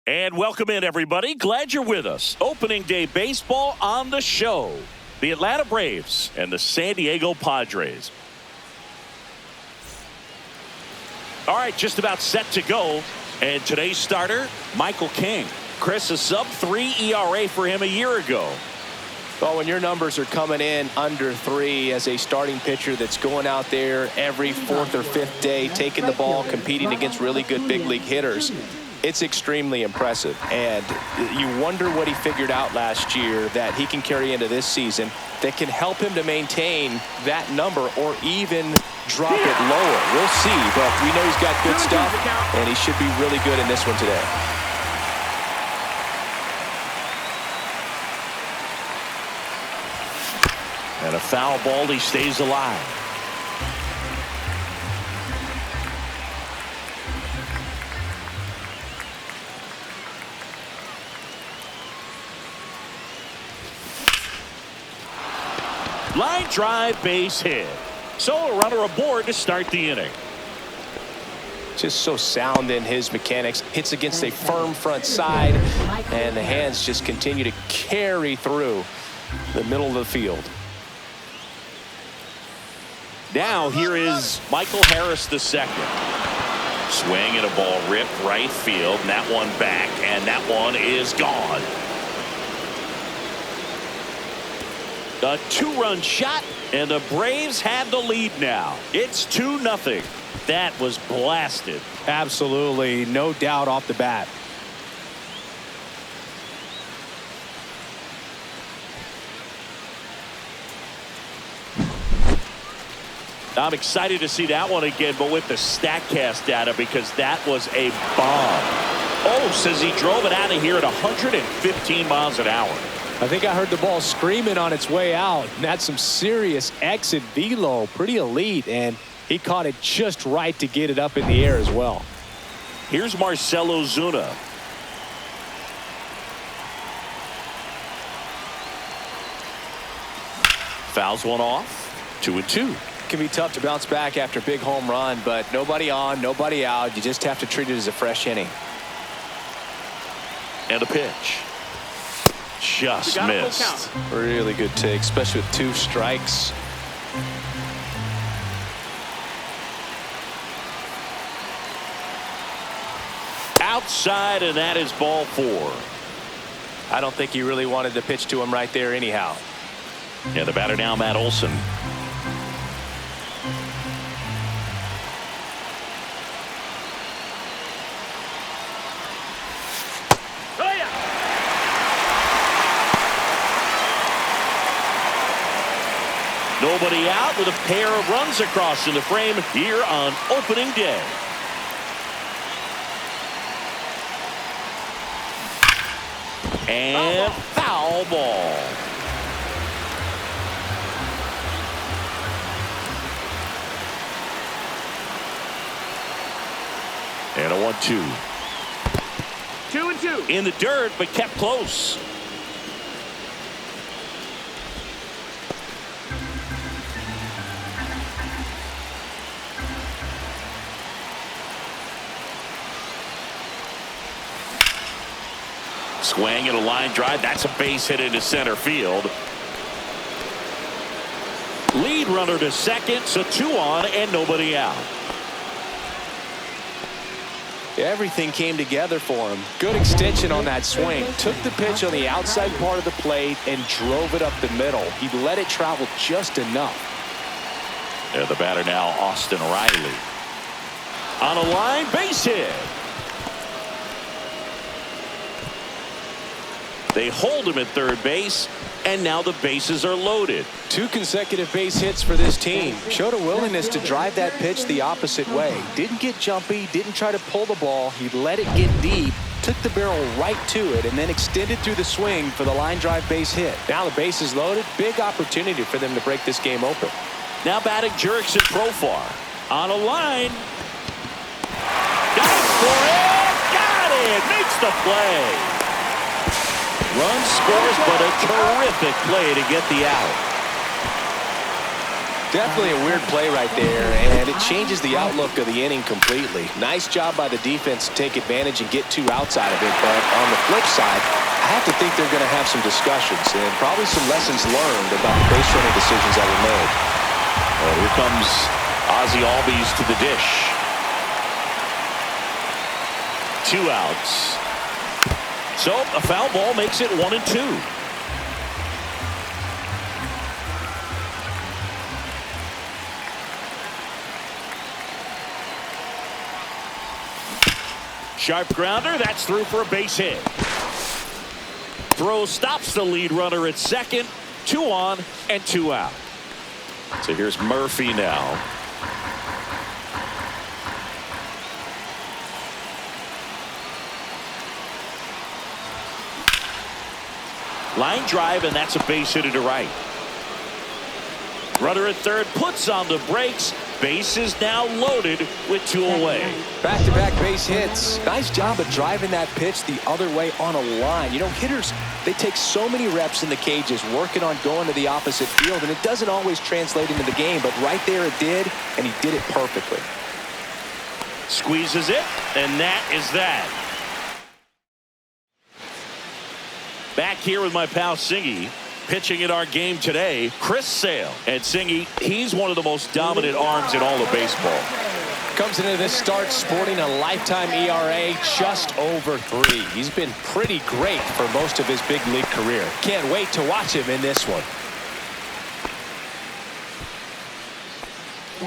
And welcome in, everybody. Glad you're with us. Opening day baseball on the show. The Atlanta Braves and the San Diego Padres. All right, just about set to go. And today's starter, Michael King. Chris, a sub-3 ERA for him a year ago. Well, when your numbers are coming in under 3 as a starting pitcher that's going out there every 4th or 5th day, taking the ball, competing against really good big league hitters, it's extremely impressive. And you wonder what he figured out last year that he can carry into this season that can help him to maintain that number or even drop it lower. We'll see, but we know he's got good stuff, and he should be really good in this one today. And a foul ball, he stays alive. Line drive, base hit. So a runner aboard to start the inning. Just so sound in his mechanics. Hits against a firm front side, and the hands just continue to carry through the middle of the field. Now here is Michael Harris II. Swing and a ball ripped right field, and that one back, and that one is gone. A 2-run shot, and the Braves have the lead now. It's 2-0. That was blasted. Absolutely, no doubt off the bat. I'm excited to see that one again, but with the StatCast data, because that was a bomb. Oh, says he drove it out of here at 115 miles an hour. I think I heard the ball screaming on its way out. And that's some serious exit velo, pretty elite, and he caught it just right to get it up in the air as well. Here's Marcelo Zuna. Fouls one off. 2-2. It can be tough to bounce back after a big home run, but nobody on, nobody out. You just have to treat it as a fresh inning. And a pitch. Just missed. Really good take, especially with 2 strikes. Outside, and that is ball 4. I don't think he really wanted to pitch to him right there anyhow. And the batter now, Matt Olson. Nobody out with a pair of runs across in the frame here on opening day. And foul ball. And a 1-2. 2-2. In the dirt, but kept close. Swing and a line drive. That's a base hit into center field. Lead runner to second, so 2 on and nobody out. Everything came together for him. Good extension on that swing. Took the pitch on the outside part of the plate and drove it up the middle. He let it travel just enough. And the batter now, Austin Riley. On a line, base hit. They hold him at third base, and now the bases are loaded. 2 consecutive base hits for this team. Showed a willingness to drive that pitch the opposite way. Didn't get jumpy, didn't try to pull the ball. He let it get deep, took the barrel right to it, and then extended through the swing for the line drive base hit. Now the base is loaded. Big opportunity for them to break this game open. Now batting Jurickson Profar. On a line. Got for it. Got it. Makes the play. Run scores, but a terrific play to get the out. Definitely a weird play right there, and it changes the outlook of the inning completely. Nice job by the defense to take advantage and get 2 outs out of it, but on the flip side, I have to think they're going to have some discussions and probably some lessons learned about the base running decisions that were made. Well, here comes Ozzie Albies to the dish. 2 outs. So a foul ball makes it 1-2. Sharp grounder, that's through for a base hit. Throw stops the lead runner at second. 2 on and 2 out. So here's Murphy now. Line drive, and that's a base hit to right. Runner at third puts on the brakes. Base is now loaded with 2 away. Back-to-back base hits. Nice job of driving that pitch the other way on a line. You know, hitters, they take so many reps in the cages working on going to the opposite field, and it doesn't always translate into the game, but right there it did, and he did it perfectly. Squeezes it, and that is that. Back here with my pal Singy. Pitching in our game today, Chris Sale. And Singy, he's one of the most dominant arms in all of baseball. Comes into this start sporting a lifetime ERA just over 3. He's been pretty great for most of his big league career. Can't wait to watch him in this one.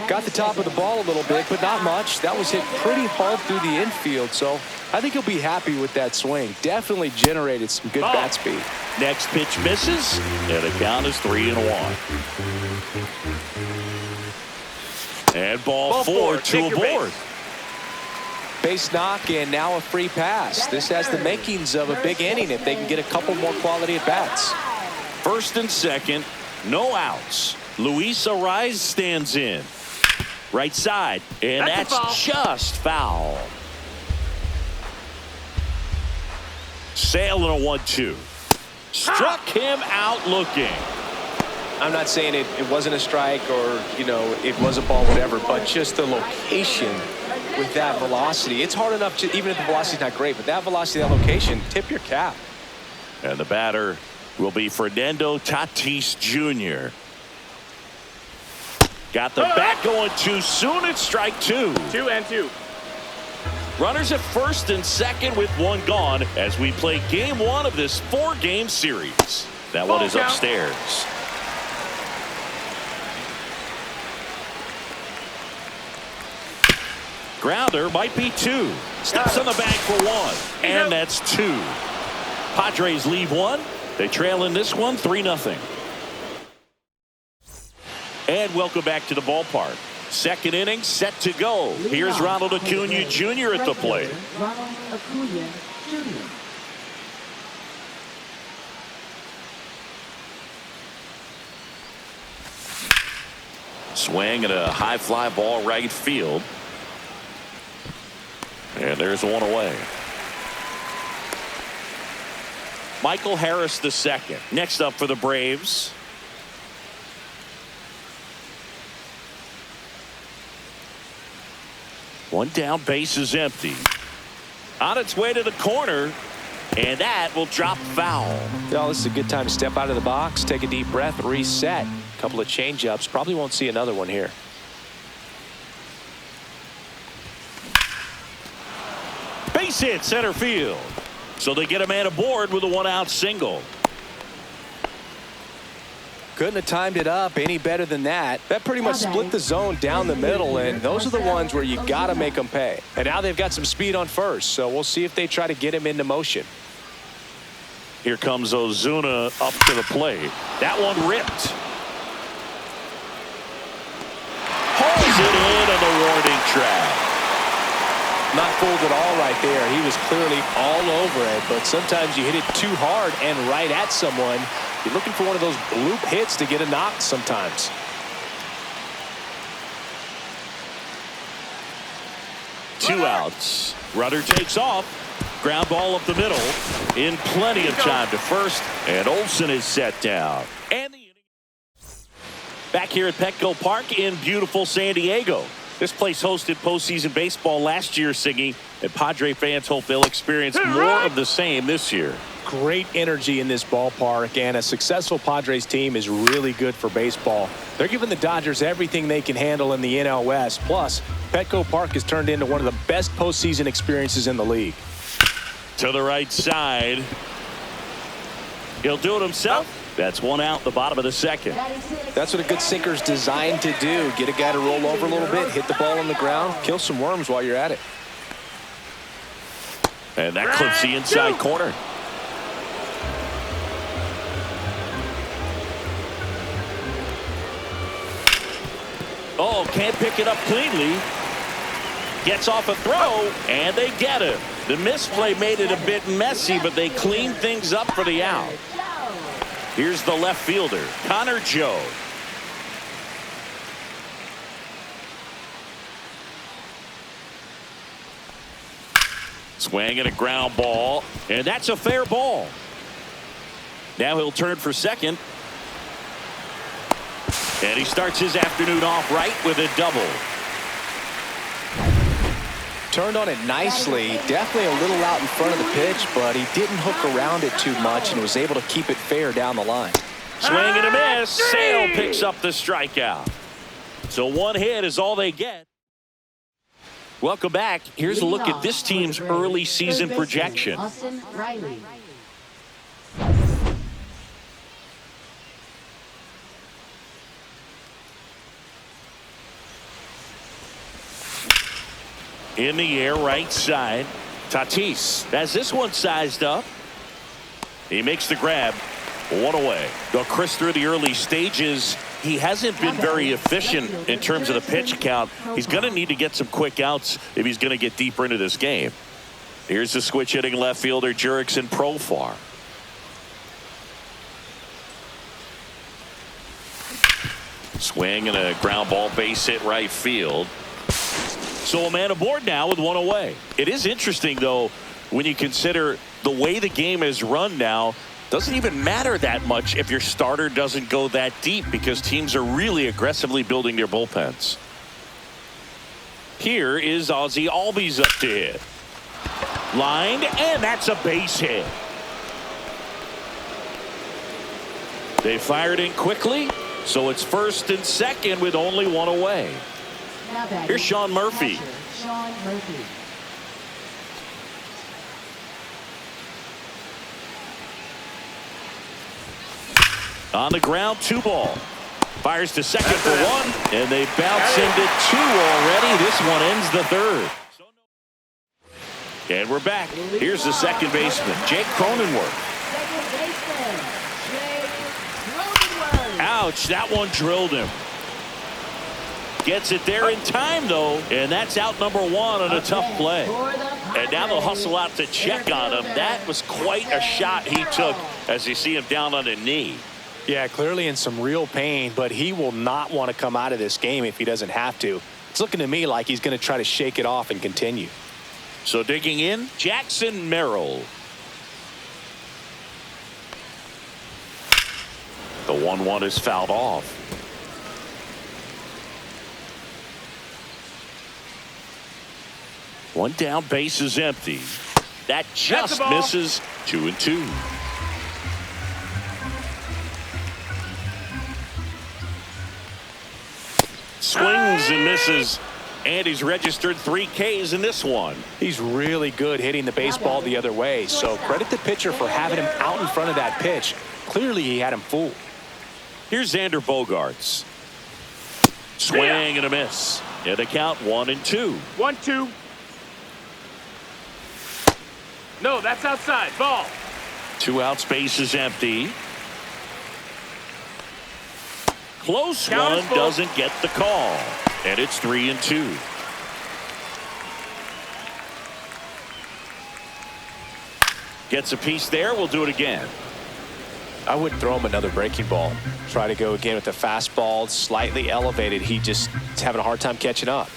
Got the top of the ball a little bit, but not much. That was hit pretty hard through the infield, so I think he'll be happy with that swing. Definitely generated some good bat speed. Next pitch misses, and the count is 3-1. And ball 4, 2 aboard. Base knock, and now a free pass. This has the makings of a big inning if they can get a couple more quality at bats. First and second, no outs. Luis Ariz stands in. Right side, and that's just foul. Sale in a 1-2. Struck him out looking. I'm not saying it wasn't a strike or, you know, it was a ball, whatever, but just the location with that velocity. It's hard enough to, even if the velocity's not great, but that velocity, that location, tip your cap. And the batter will be Fernando Tatis Jr. Got the bat going too soon. It's strike 2. 2-2. Runners at first and second with 1 gone as we play game 1 of this 4-game series. That one is upstairs. Grounder might be 2. Steps on the bag for 1. And that's 2. Padres leave 1. They trail in this one 3-0. And welcome back to the ballpark. Second inning set to go. Here's Ronald Acuña Jr. at the plate. Ronald Acuña Jr. Swing and a high fly ball right field. And there's 1 away. Michael Harris the second. Next up for the Braves. One down, base is empty. On its way to the corner, and that will drop foul. Well, this is a good time to step out of the box, take a deep breath, reset. A couple of change-ups. Probably won't see another one here. Base hit center field. So they get a man aboard with a 1-out single. Couldn't have timed it up any better than that. That pretty much split the zone down the middle, and those are the ones where you got to make them pay. And now they've got some speed on first, so we'll see if they try to get him into motion. Here comes Ozuna up to the plate. That one ripped. Holds it in on the warning track. Not fooled at all right there. He was clearly all over it, but sometimes you hit it too hard and right at someone. You're looking for one of those bloop hits to get a knock sometimes. Two outs. Runner takes off. Ground ball up the middle. In plenty of time to first. And Olsen is set down. And the Back here at Petco Park in beautiful San Diego. This place hosted postseason baseball last year, Siggy, and Padre fans hope they'll experience more of the same this year. Great energy in this ballpark, and a successful Padres team is really good for baseball. They're giving the Dodgers everything they can handle in the NL West. Plus, Petco Park has turned into one of the best postseason experiences in the league. To the right side. He'll do it himself. That's one out, the bottom of the second. That's what a good sinker's designed to do. Get a guy to roll over a little bit, hit the ball on the ground, kill some worms while you're at it. And that clips the inside corner. Oh, can't pick it up cleanly. Gets off a throw, and they get him. The misplay made it a bit messy, but they cleaned things up for the out. Here's the left fielder, Connor Joe. Swing and a ground ball, and that's a fair ball. Now he'll turn for second. And he starts his afternoon off right with a double. Turned on it nicely. Definitely a little out in front of the pitch, but he didn't hook around it too much and was able to keep it fair down the line. Swing and a miss. Sale picks up the strikeout. So one hit is all they get. Welcome back. Here's a look at this team's early season projection. In the air, right side. Tatis has this one sized up. He makes the grab. One away. Though Chris, through the early stages, he hasn't been very efficient in terms of the pitch count. He's going to need to get some quick outs if he's going to get deeper into this game. Here's the switch hitting left fielder, Jurickson Profar. Swing and a ground ball base hit right field. So a man aboard now with one away. It is interesting, though, when you consider the way the game is run now. Doesn't even matter that much if your starter doesn't go that deep because teams are really aggressively building their bullpens. Here is Ozzie Albies up to hit. Lined, and that's a base hit. They fired in quickly, so it's first and second with only one away. Here's Sean Murphy. On the ground, 2-ball. Fires to second for one, and they bounce into 2 already. This one ends the third. And we're back. Here's the second baseman, Jake Cronenworth. Ouch, that one drilled him. Gets it there in time, though, and that's out number 1 on a tough play. And now they'll hustle out to check on him. That was quite a shot he took as you see him down on a knee. Yeah, clearly in some real pain, but he will not want to come out of this game if he doesn't have to. It's looking to me like he's going to try to shake it off and continue. So digging in, Jackson Merrill. The 1-1 is fouled off. One down, base is empty. That just misses. 2-2. Swings and misses, and he's registered 3 Ks in this one. He's really good hitting the baseball the other way, so credit the pitcher for having him out in front of that pitch. Clearly he had him fooled. Here's Xander Bogaerts. Swing and a miss. And the count 1-2. 1-2. No, that's outside. Ball. 2 outs, base is empty. Close one, doesn't get the call. And it's 3-2. Gets a piece there. We'll do it again. I wouldn't throw him another breaking ball. Try to go again with the fastball, slightly elevated. He just is having a hard time catching up.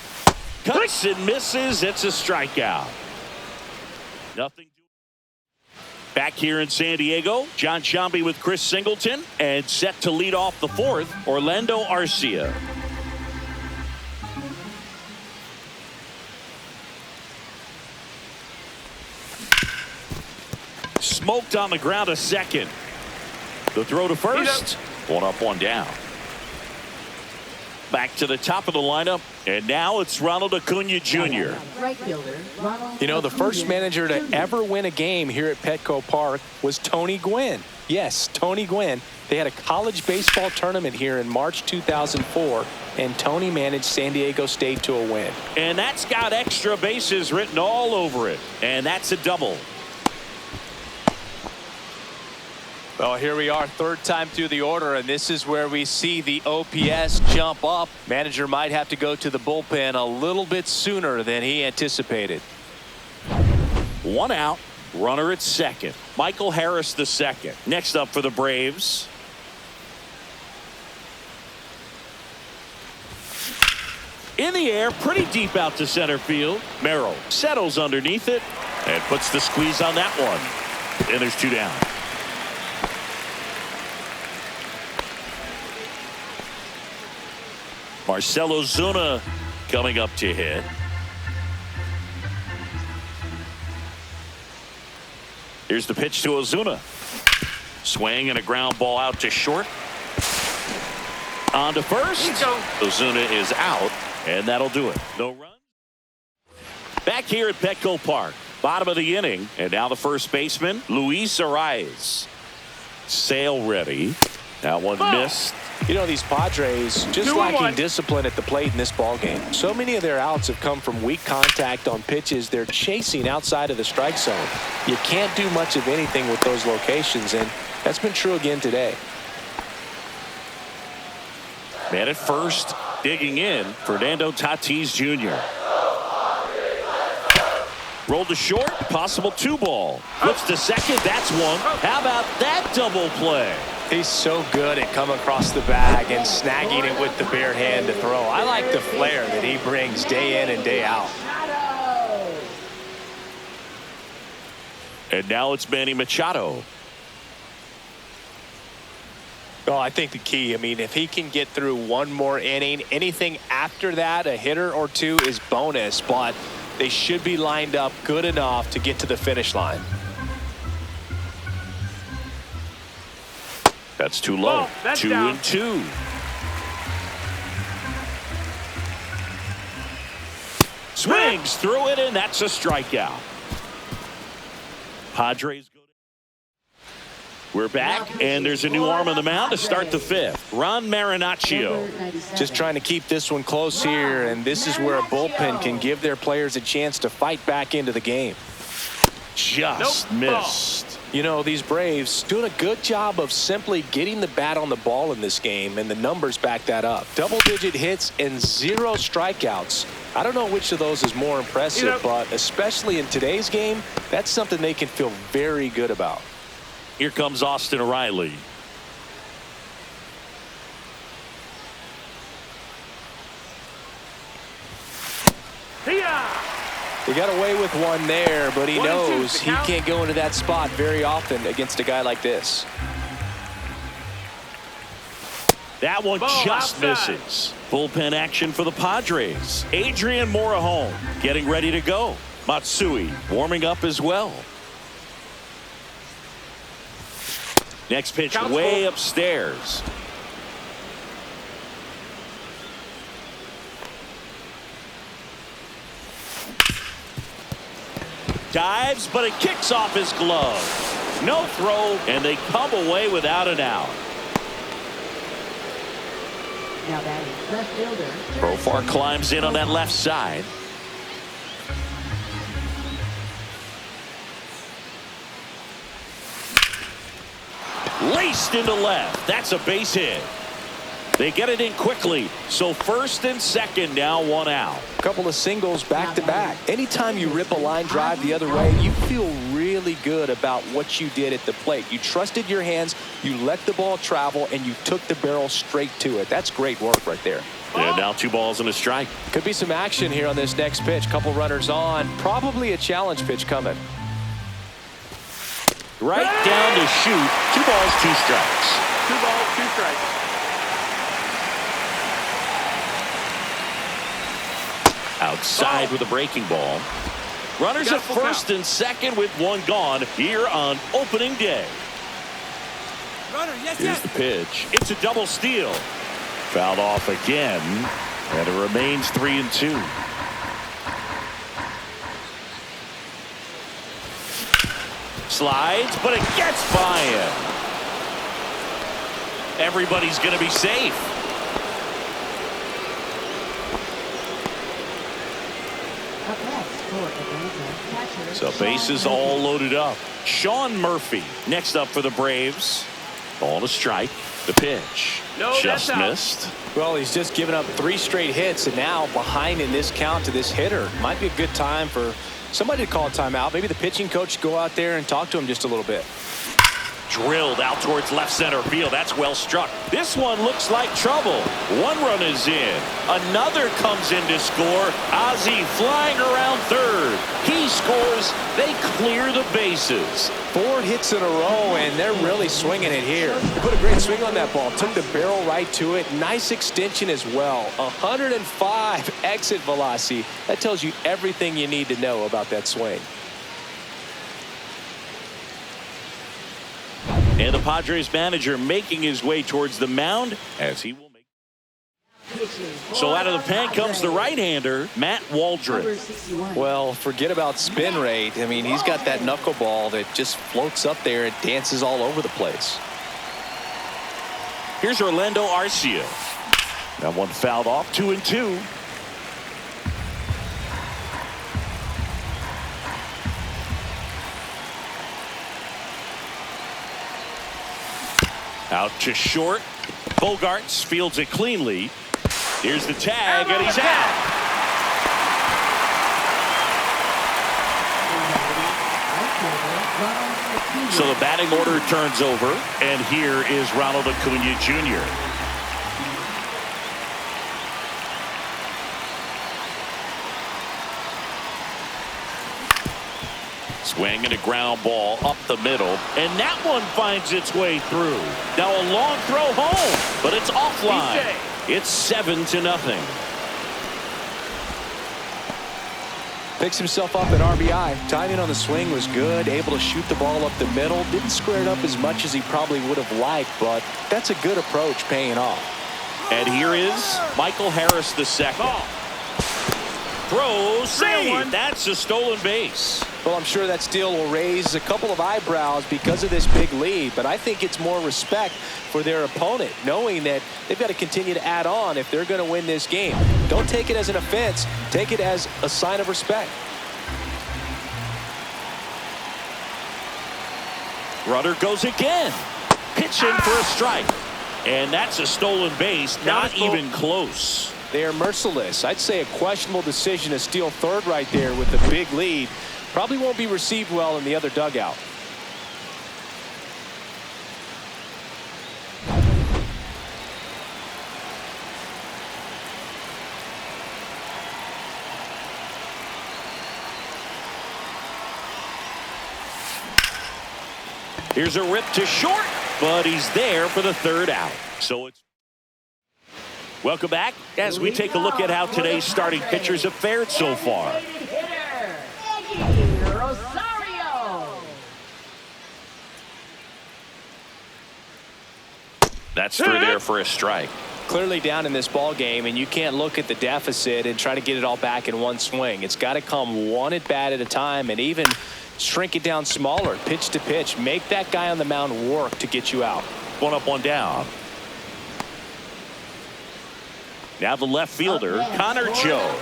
Cuts and misses. It's a strikeout. Nothing. Back here in San Diego, John Sciambi with Chris Singleton, and set to lead off the fourth, Orlando Arcia. Smoked on the ground a second. The throw to first. One up, one down. Back to the top of the lineup, and now it's Ronald Acuña Jr. Right fielder, Ronald You know, the first Acuña manager to Jr. ever win a game here at Petco Park was Tony Gwynn. Yes, Tony Gwynn. They had a college baseball tournament here in March 2004, and Tony managed San Diego State to a win. And that's got extra bases written all over it, and that's a double. Well, here we are, third time through the order, and this is where we see the OPS jump up. Manager might have to go to the bullpen a little bit sooner than he anticipated. One out, runner at second. Michael Harris the second. Next up for the Braves. In the air, pretty deep out to center field. Merrill settles underneath it and puts the squeeze on that one. And there's two down. Marcell Ozuna coming up to hit. Here's the pitch to Ozuna. Swing and a ground ball out to short. On to first. Ozuna is out, and that'll do it. No run. Back here at Petco Park, bottom of the inning, and now the first baseman, Luis Arraez. Sale ready. That one missed. You know, these Padres just lacking discipline at the plate in this ball game. So many of their outs have come from weak contact on pitches they're chasing outside of the strike zone. You can't do much of anything with those locations, and that's been true again today. Man at first, digging in, Fernando Tatis Jr. Rolled to short, possible 2-ball. Flips to second, that's one. How about that double play? He's so good at coming across the bag and snagging it with the bare hand to throw. I like the flair that he brings day in and day out. And now it's Manny Machado. Well, I think the key, I mean, if he can get through one more inning, anything after that, a hitter or two is bonus, but they should be lined up good enough to get to the finish line. That's too low. That's 2-2. Swings through it, and that's a strikeout. Padres go. We're back, and there's a new arm on the mound to start the fifth. Ron Marinaccio. Just trying to keep this one close here, and this is where a bullpen can give their players a chance to fight back into the game. Just missed. You know, these Braves doing a good job of simply getting the bat on the ball in this game, and the numbers back that up. Double-digit hits and 0 strikeouts. I don't know which of those is more impressive, but especially in today's game, that's something they can feel very good about. Here comes Austin Riley. He got away with one there, but he knows he can't go into that spot very often against a guy like this. That one just misses. Bullpen action for the Padres. Adrian Morejon getting ready to go. Matsui warming up as well. Next pitch way upstairs. Dives, but it kicks off his glove. No throw, and they come away without an out. Now batting left fielder. Profar climbs in on that left side. Laced into left. That's a base hit. They get it in quickly. So first and second, now one out. A couple of singles back to back. Anytime you rip a line drive the other way, you feel really good about what you did at the plate. You trusted your hands, you let the ball travel, and you took the barrel straight to it. That's great work right there. And now 2 balls and a strike. Could be some action here on this next pitch. Couple runners on. Probably a challenge pitch coming. Right down to shoot. 2 balls, 2 strikes. 2 balls, 2 strikes. Outside with a breaking ball. Runners at first and second with 1 gone here on opening day. Here's the pitch. It's a double steal. Fouled off again, and it remains 3-2. Slides, but it gets by him. Everybody's going to be safe. So bases all loaded up. Sean Murphy next up for the Braves. Ball to strike. The pitch. No, just that's missed. Well, he's just given up 3 straight hits, and now behind in this count to this hitter. Might be a good time for somebody to call a timeout. Maybe the pitching coach go out there and talk to him just a little bit. Drilled out towards left center field. That's well struck. This one looks like trouble. 1 run is in. Another comes in to score. Ozzie flying around third. He scores. They clear the bases. 4 hits in a row, and they're really swinging it here. Put a great swing on that ball. Took the barrel right to it. Nice extension as well. 105 exit velocity. That tells you everything you need to know about that swing. And the Padres manager making his way towards the mound as he will make. So out of the pen comes the right-hander, Matt Waldron. Well, forget about spin rate. I mean, he's got that knuckleball that just floats up there and dances all over the place. Here's Orlando Arcia. That one fouled off. 2-2. Out to short. Bogarts fields it cleanly. Here's the tag, and he's out. So the batting order turns over, and here is Ronald Acuña Jr. Swing and a ground ball up the middle, and that one finds its way through. Now a long throw home, but it's offline. It's 7-0. Picks himself up at RBI. Timing on the swing was good. Able to shoot the ball up the middle. Didn't square it up as much as he probably would have liked, but that's a good approach paying off. And here is Michael Harris II. Throws, save. That's a stolen base. Well, I'm sure that steal will raise a couple of eyebrows because of this big lead, but I think it's more respect for their opponent, knowing that they've got to continue to add on if they're going to win this game. Don't take it as an offense. Take it as a sign of respect. Runner goes again. Pitching for a strike. And that's a stolen base. Not even close. They are merciless. I'd say a questionable decision to steal third right there with the big lead. Probably won't be received well in the other dugout. Here's a rip to short, but he's there for the 3rd out. So it's welcome back as we take a look at how today's starting pitchers have fared so far. That's through there for a strike. Clearly down in this ball game, and you can't look at the deficit and try to get it all back in one swing. It's got to come one at bat at a time, and even shrink it down smaller, pitch to pitch. Make that guy on the mound work to get you out. 1 up, 1 down. Now the left fielder, Connor Joe.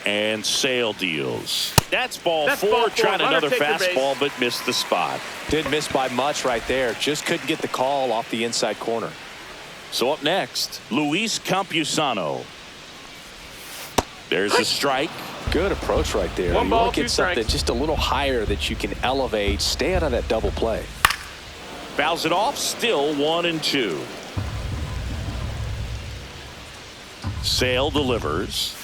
And Sale deals. That's ball 4. Tried another fastball, but missed the spot. Didn't miss by much right there. Just couldn't get the call off the inside corner. So up next, Luis Campusano. There's a strike. Good approach right there. One you ball, want to get 2 something strikes. just a little higher that you can elevate. Stay out of that double play. Fouls it off. Still 1-2. Sale delivers.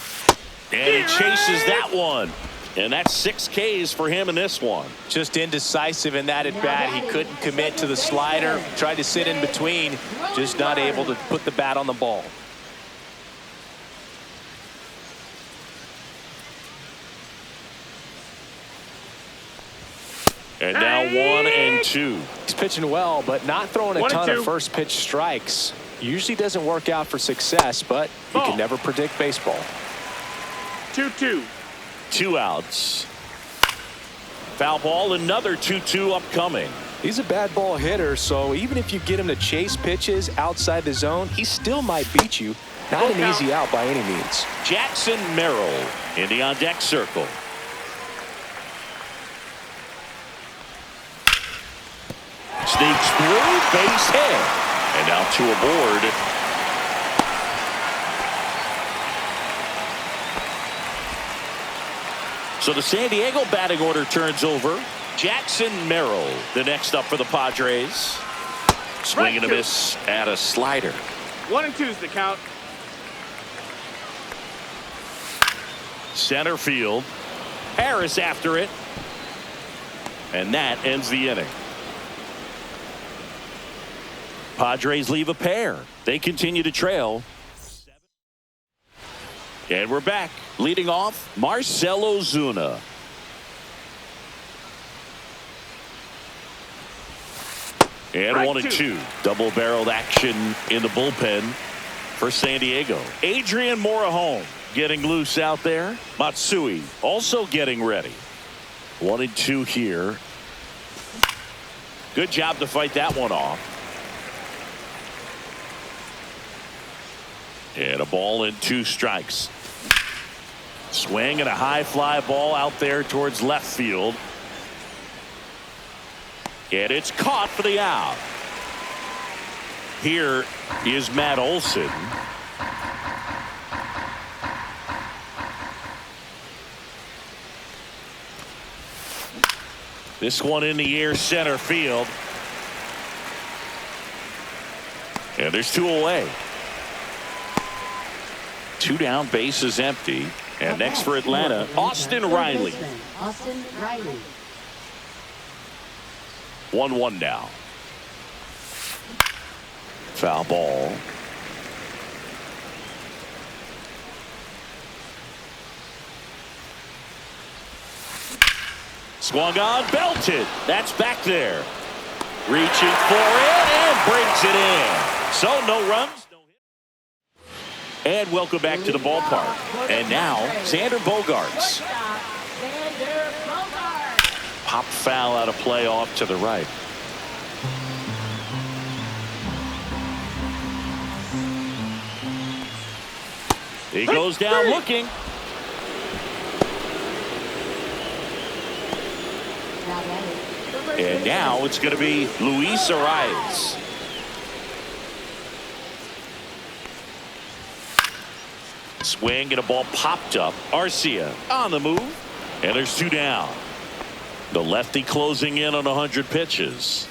And he chases that one. And that's 6 Ks for him in this one. Just indecisive in that at bat. He couldn't commit to the slider. Tried to sit in between. Just not able to put the bat on the ball. And now 1-2. He's pitching well, but not throwing a ton 1-2. of first pitch strikes. Usually doesn't work out for success, but you can never predict baseball. 2-2. 2 outs. Foul ball, another 2-2 upcoming. He's a bad ball hitter, so even if you get him to chase pitches outside the zone, he still might beat you. Not an easy out by any means. Jackson Merrill in the on-deck circle. Sneaks through, base hit. And now 2 aboard. So the San Diego batting order turns over. Jackson Merrill, the next up for the Padres. Swing and a miss at a slider. 1-2 is the count. Center field. Harris after it. And that ends the inning. Padres leave a pair. They continue to trail. And we're back. Leading off, Marcell Ozuna. And 1-2. Double-barreled action in the bullpen for San Diego. Adrian Morejon getting loose out there. Matsui also getting ready. 1-2 here. Good job to fight that one off. And a ball and 2 strikes. Swing and a high fly ball out there towards left field. And it's caught for the out. Here is Matt Olson. This one in the air, center field. And there's 2 away. 2 down, base is empty. And next for Atlanta, Austin Riley. Austin Riley. 1-1 now. Foul ball. Swung on, belted. That's back there. Reaching for it and brings it in. So no runs. And welcome back to the ballpark. And now, Xander Bogaerts. Pop foul out of play off to the right. He goes down looking. And now it's going to be Luis Arias. Swing and a ball popped up. Arcia on the move. And there's 2 down. The lefty closing in on 100 pitches.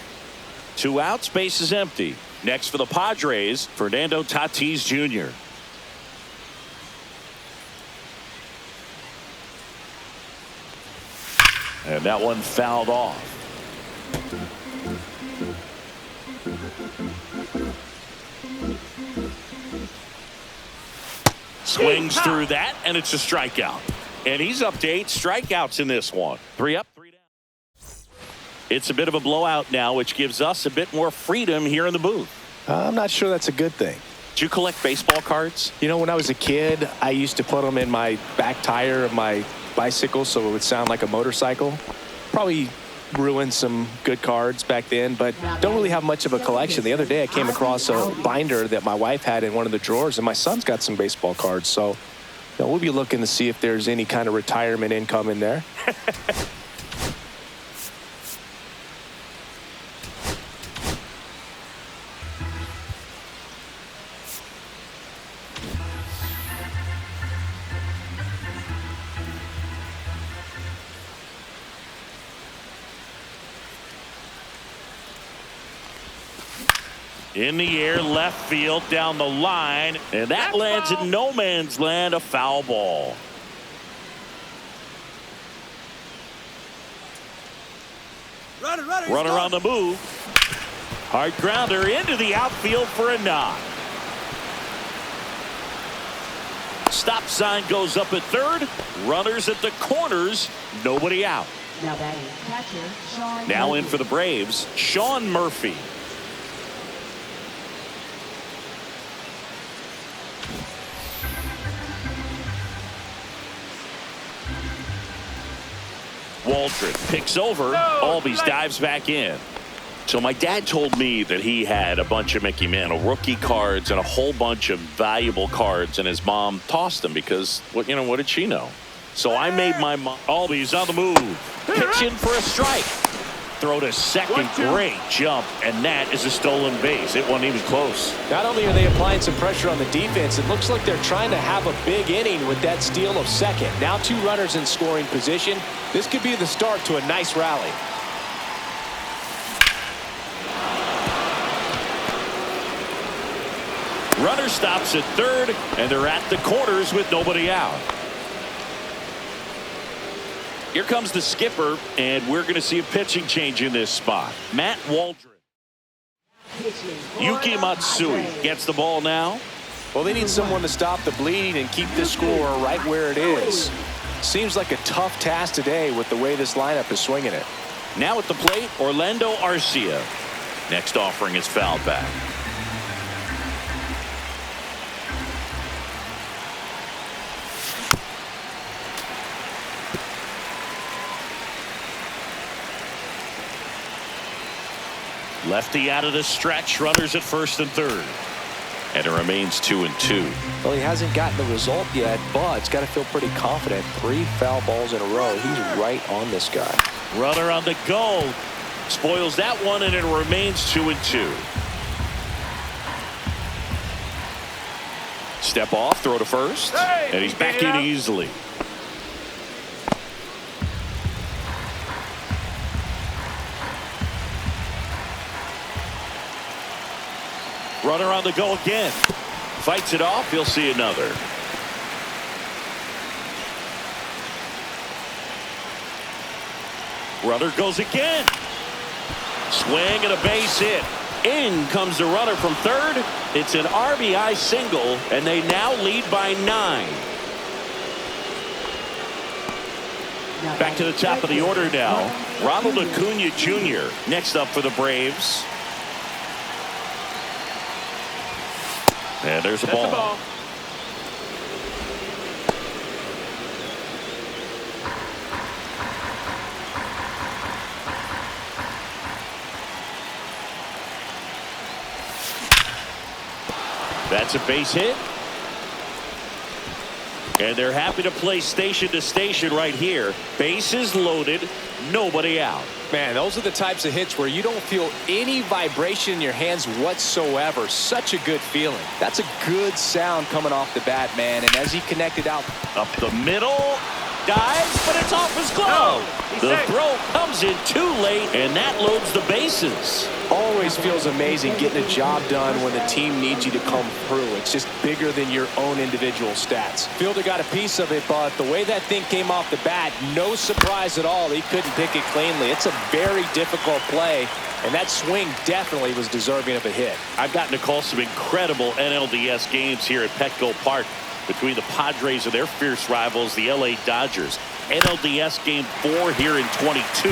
2 outs, base is empty. Next for the Padres, Fernando Tatis Jr. And that one fouled off. Swings through that, and it's a strikeout. And he's up to 8 strikeouts in this one. 3 up, 3 down. It's a bit of a blowout now, which gives us a bit more freedom here in the booth. I'm not sure that's a good thing. Do you collect baseball cards? You know, when I was a kid, I used to put them in my back tire of my bicycle so it would sound like a motorcycle. Probably ruined some good cards back then, but don't really have much of a collection. The other day I came across a binder that my wife had in one of the drawers, and my son's got some baseball cards. So, you know, we'll be looking to see if there's any kind of retirement income in there. In the air, left field, down the line, and that lands in no man's land, a foul ball. Runner on the move. Hard grounder into the outfield for a knock. Stop sign goes up at third. Runners at the corners. Nobody out. Now batting catcher, Sean Now in Murphy. for the Braves, Sean Murphy. Waldron picks over. Albies dives back in. So my dad told me that he had a bunch of Mickey Mantle rookie cards and a whole bunch of valuable cards, and his mom tossed them because, what did she know? So I made my mom. Albies on the move. Pitching for a strike. Throw to second. Great jump, and that is a stolen base. It wasn't even close. Not only are they applying some pressure on the defense, it looks like they're trying to have a big inning with that steal of second. Now 2 runners in scoring position. This could be the start to a nice rally. Runner stops at third, and they're at the corners with nobody out. Here comes the skipper, and we're going to see a pitching change in this spot. Matt Waldron. Yuki Matsui gets the ball now. Well, they need someone to stop the bleeding and keep this score right where it is. Seems like a tough task today with the way this lineup is swinging it. Now at the plate, Orlando Arcia. Next offering is fouled back. Lefty out of the stretch. Runners at first and third. And it remains 2-2. Well, he hasn't gotten the result yet, but he's got to feel pretty confident. 3 foul balls in a row. He's right on this guy. Runner on the go. Spoils that one, and it remains 2-2. Step off, throw to first. And he's back in easily. Runner on the go again. Fights it off. He'll see another. Runner goes again. Swing and a base hit. In comes the runner from third. It's an RBI single, and they now lead by 9. Back to the top of the order now. Ronald Acuña Jr. next up for the Braves. And there's a ball. That's a base hit. And they're happy to play station to station right here. Bases loaded, nobody out. Man, those are the types of hits where you don't feel any vibration in your hands whatsoever. Such a good feeling. That's a good sound coming off the bat, man. And as he connected out up the middle, dives, but it's off his glove. The throw comes in too late, and that loads the bases. Always feels amazing getting a job done when the team needs you to come through. It's just bigger than your own individual stats. Fielder got a piece of it, but the way that thing came off the bat, no surprise at all. He couldn't pick it cleanly. It's a very difficult play, and that swing definitely was deserving of a hit. I've gotten to call some incredible NLDS games here at Petco Park between the Padres and their fierce rivals, the LA Dodgers. NLDS Game 4 here in 22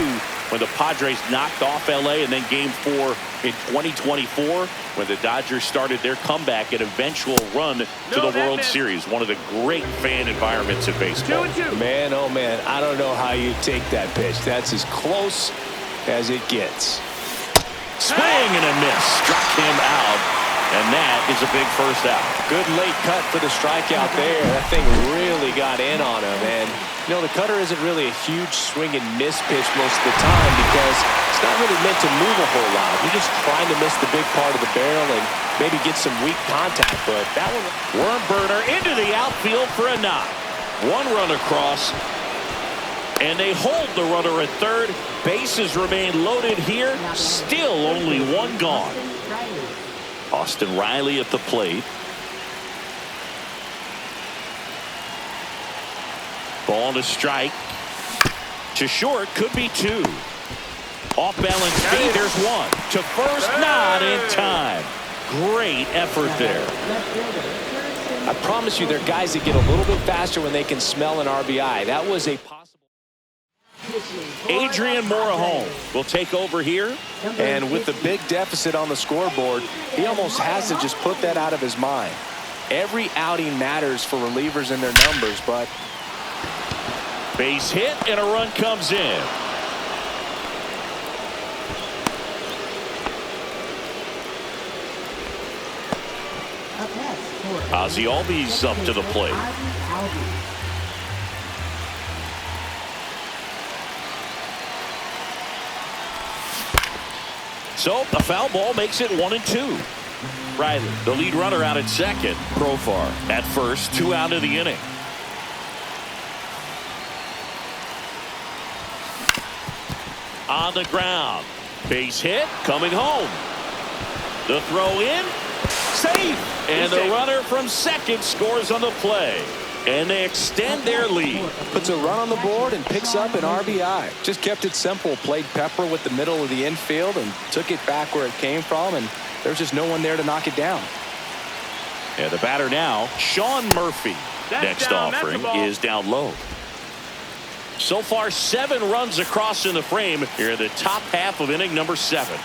when the Padres knocked off LA, and then Game 4 in 2024 when the Dodgers started their comeback and eventual run to the World Series. One of the great fan environments in baseball. 2-2. Man, oh man, I don't know how you take that pitch. That's as close as it gets. Swing and a miss. Struck him out, and that is a big first out. Good late cut for the strikeout there. That thing really got in on him. And, you know, the cutter isn't really a huge swing and miss pitch most of the time because it's not really meant to move a whole lot. You're just trying to miss the big part of the barrel and maybe get some weak contact. But that one... Worm burner into the outfield for a knock. 1 run across, and they hold the runner at third. Bases remain loaded here. Still only 1 gone. Austin Riley at the plate. Ball to strike. To short, could be 2. Off balance feed. There's one to first, not in time. Great effort there. I promise you, there are guys that get a little bit faster when they can smell an RBI. That was a possible. Adrian Morejon will take over here. And with the big deficit on the scoreboard, he almost has to just put that out of his mind. Every outing matters for relievers and their numbers, but base hit and a run comes in. Ozzie Albies up to the plate. So a foul ball makes it 1-2. Riley, the lead runner, out at second. Profar at first, 2 out of the inning. On the ground, base hit, coming home. The throw in, safe, and the runner from second scores on the play. And they extend their lead. Puts a run on the board and picks up an RBI. Just kept it simple. Played Pepper with the middle of the infield and took it back where it came from. And there's just no one there to knock it down. And the batter now, Sean Murphy. Next offering is down low. So far, 7 runs across in the frame here in the top half of inning number 7.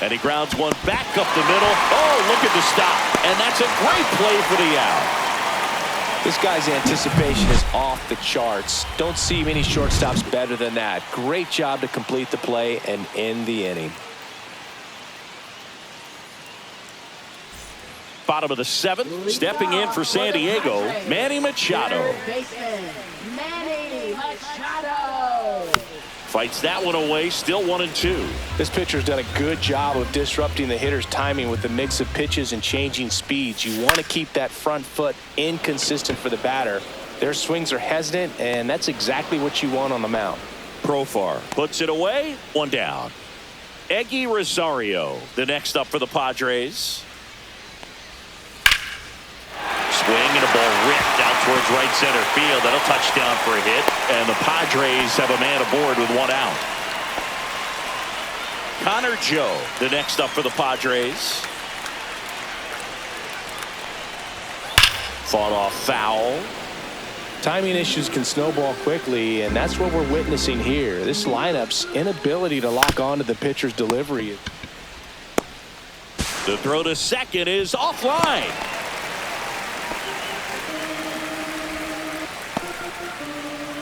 And he grounds one back up the middle. Oh, look at the stop. And that's a great play for the out. This guy's anticipation is off the charts. Don't see many shortstops better than that. Great job to complete the play and end the inning. Bottom of the 7th, stepping in for San Diego, Manny Machado. Manny Machado. Fights that one away, still 1-2. This pitcher's done a good job of disrupting the hitter's timing with the mix of pitches and changing speeds. You want to keep that front foot inconsistent for the batter. Their swings are hesitant, and that's exactly what you want on the mound. Profar puts it away, 1 down. Eggy Rosario, the next up for the Padres. Swing and a ball ripped out towards right center field. That'll touchdown for a hit. And the Padres have a man aboard with 1 out. Connor Joe, the next up for the Padres. Fought off foul. Timing issues can snowball quickly, and that's what we're witnessing here. This lineup's inability to lock onto the pitcher's delivery. The throw to second is offline.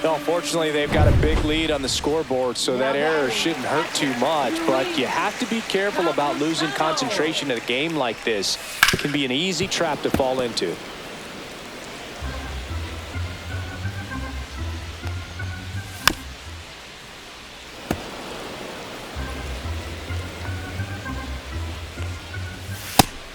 Well, fortunately, they've got a big lead on the scoreboard, so that error shouldn't hurt too much. But you have to be careful about losing concentration in a game like this. It can be an easy trap to fall into.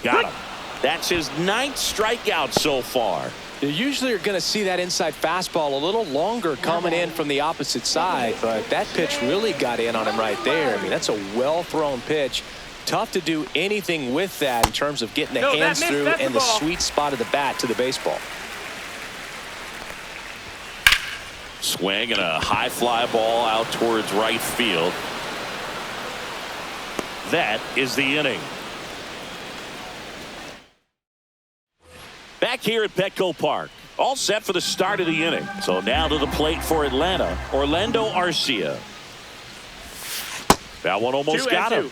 Got him. That's his 9th strikeout so far. You usually are going to see that inside fastball a little longer coming in from the opposite side, but that pitch really got in on him right there. I mean, that's a well-thrown pitch. Tough to do anything with that in terms of getting the hands through and the sweet spot of the bat to the baseball. Swing and a high fly ball out towards right field. That is the inning. Back here at Petco Park, all set for the start of the inning. So now to the plate for Atlanta, Orlando Arcia. That one almost got him.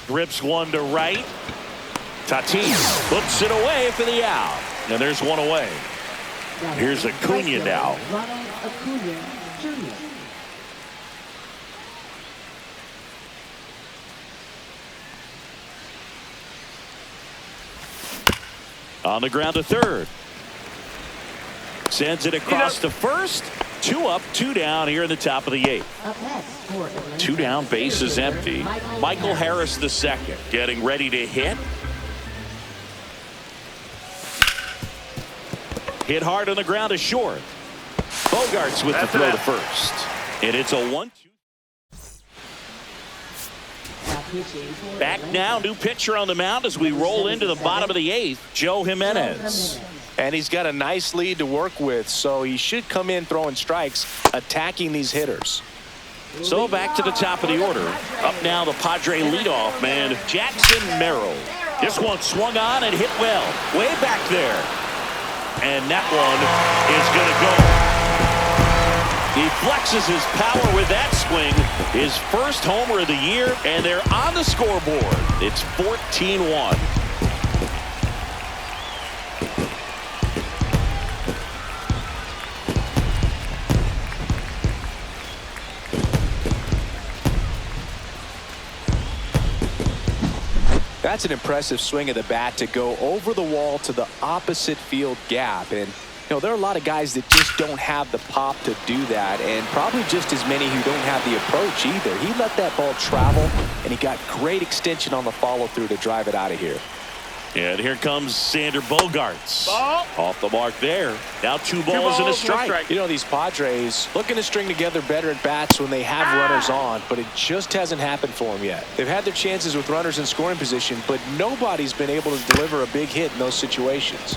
Rips one to right. Tatis puts it away for the out. And there's one away. Here's Acuña now. Acuña Jr. On the ground to third. Sends it across to first. 2 up, 2 down here in the top of the 8th. Up next for Atlanta. 2 down, bases empty. Michael Harris the second, getting ready to hit. Hit hard on the ground to short. Bogarts with the throw to first. And it's a 1-2. Back now, new pitcher on the mound as we roll into the bottom of the 8th, Joe Jimenez. And he's got a nice lead to work with, so he should come in throwing strikes, attacking these hitters. So back to the top of the order. Up now the Padre leadoff man, Jackson Merrill. This one swung on and hit well. Way back there. And that one is going to go. He flexes his power with that swing. His first homer of the year, and they're on the scoreboard. It's 14-1. That's an impressive swing of the bat to go over the wall to the opposite field gap. And you know, there are a lot of guys that just don't have the pop to do that, and probably just as many who don't have the approach either. He let that ball travel, and he got great extension on the follow-through to drive it out of here. And here comes Sander Bogarts. Ball. Off the mark there. Now 2 balls and a strike. You know, these Padres looking to string together better at bats when they have runners on, but it just hasn't happened for them yet. They've had their chances with runners in scoring position, but nobody's been able to deliver a big hit in those situations.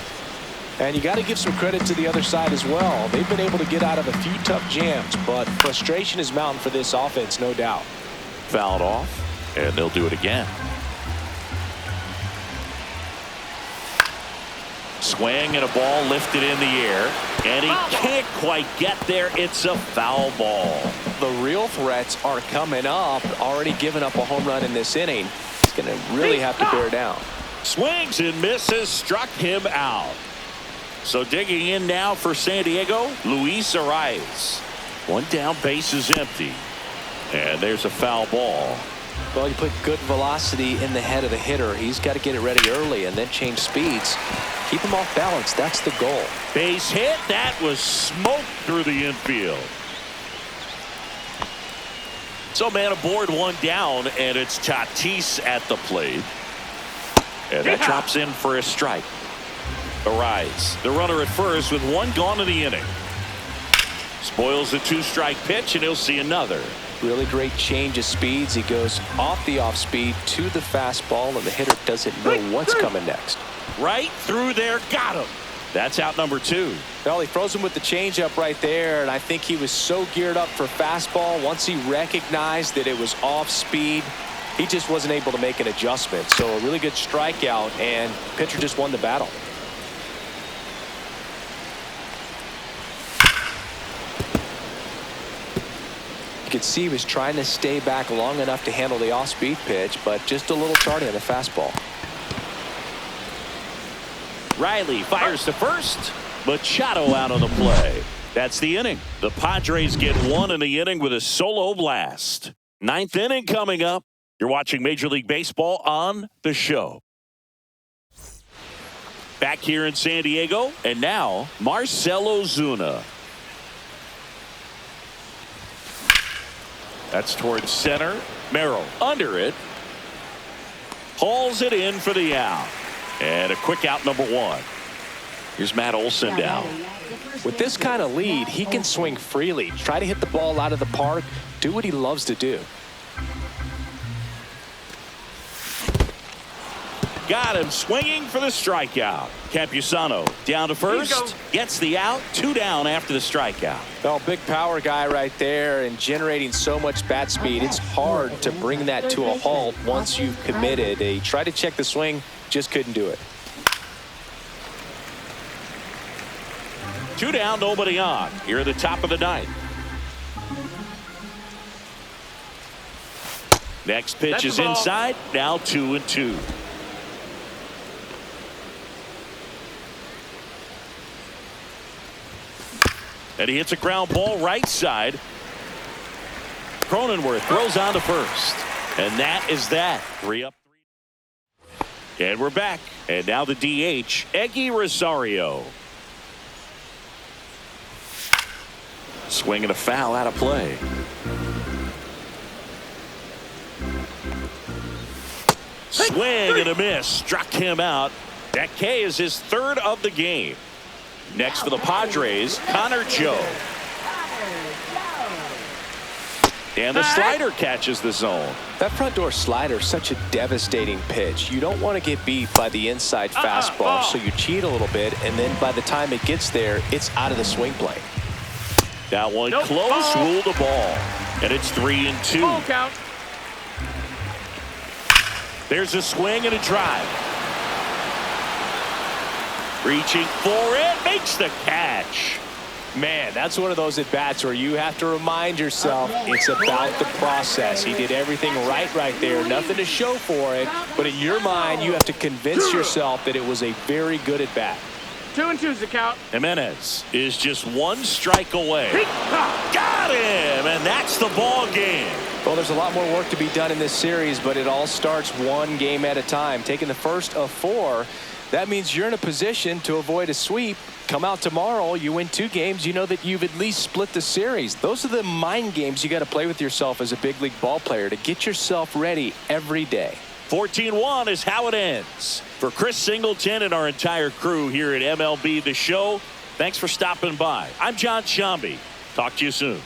And you got to give some credit to the other side as well. They've been able to get out of a few tough jams, but frustration is mounting for this offense, no doubt. Fouled off, and they'll do it again. Swing and a ball lifted in the air, and he can't quite get there. It's a foul ball. The real threats are coming up. Already given up a home run in this inning. He's going to really have to bear down. Swings and misses, struck him out. So digging in now for San Diego, Luis Arias. 1 down, base is empty. And there's a foul ball. Well, you put good velocity in the head of the hitter. He's got to get it ready early and then change speeds. Keep him off balance. That's the goal. Base hit. That was smoked through the infield. So man aboard, 1 down, and it's Tatis at the plate. And that drops in for a strike. Arise, the runner at first with 1 gone in the inning. Spoils the 2-strike pitch, and he'll see another. Really great change of speeds. He goes off the off speed to the fastball, and the hitter doesn't know what's coming next. Right through there, got him. That's out number 2. Well, he throws him with the changeup right there, and I think he was so geared up for fastball. Once he recognized that it was off speed, he just wasn't able to make an adjustment. So a really good strikeout, and pitcher just won the battle. You could see he was trying to stay back long enough to handle the off-speed pitch, but just a little tardy on the fastball. Riley fires to first. Machado out on the play. That's the inning. The Padres get 1 in the inning with a solo blast. 9th inning coming up. You're watching Major League Baseball on the show. Back here in San Diego, and now Marcell Ozuna. That's towards center. Merrill under it. Hauls it in for the out. And a quick out, number 1. Here's Matt Olson down. With this kind of lead, he can swing freely. Try to hit the ball out of the park. Do what he loves to do. Got him swinging for the strikeout. Campusano down to first. Gets the out. 2 down after the strikeout. Well, big power guy right there and generating so much bat speed. It's hard to bring that to a halt once you've committed. He tried to check the swing, just couldn't do it. 2 down, nobody on. Here at the top of the 9th. Next pitch is inside. Now 2-2. And he hits a ground ball right side. Cronenworth throws on to first. And that is that. 3 up. And we're back. And now the DH, Eggy Rosario. Swing and a foul out of play. Swing and a miss. Struck him out. That K is his third of the game. Next for the Padres, Connor Joe. And the slider catches the zone. That front door slider is such a devastating pitch. You don't want to get beat by the inside fastball, so you cheat a little bit, and then by the time it gets there, it's out of the swing plane. That one close, ruled the ball. And it's 3-2. Ball count. There's a swing and a drive. Reaching for it, makes the catch. Man, that's one of those at-bats where you have to remind yourself it's about the process. He did everything right there. Nothing to show for it. But in your mind, you have to convince yourself that it was a very good at-bat. 2-2 is the count. Jimenez is just one strike away. Got him, and that's the ball game. Well, there's a lot more work to be done in this series, but it all starts one game at a time. Taking the first of 4, that means you're in a position to avoid a sweep. Come out tomorrow, you win 2 games, you know that you've at least split the series. Those are the mind games you got to play with yourself as a big league ball player to get yourself ready every day. 14-1 is how it ends. For Chris Singleton and our entire crew here at MLB The Show, thanks for stopping by. I'm John Shambi. Talk to you soon.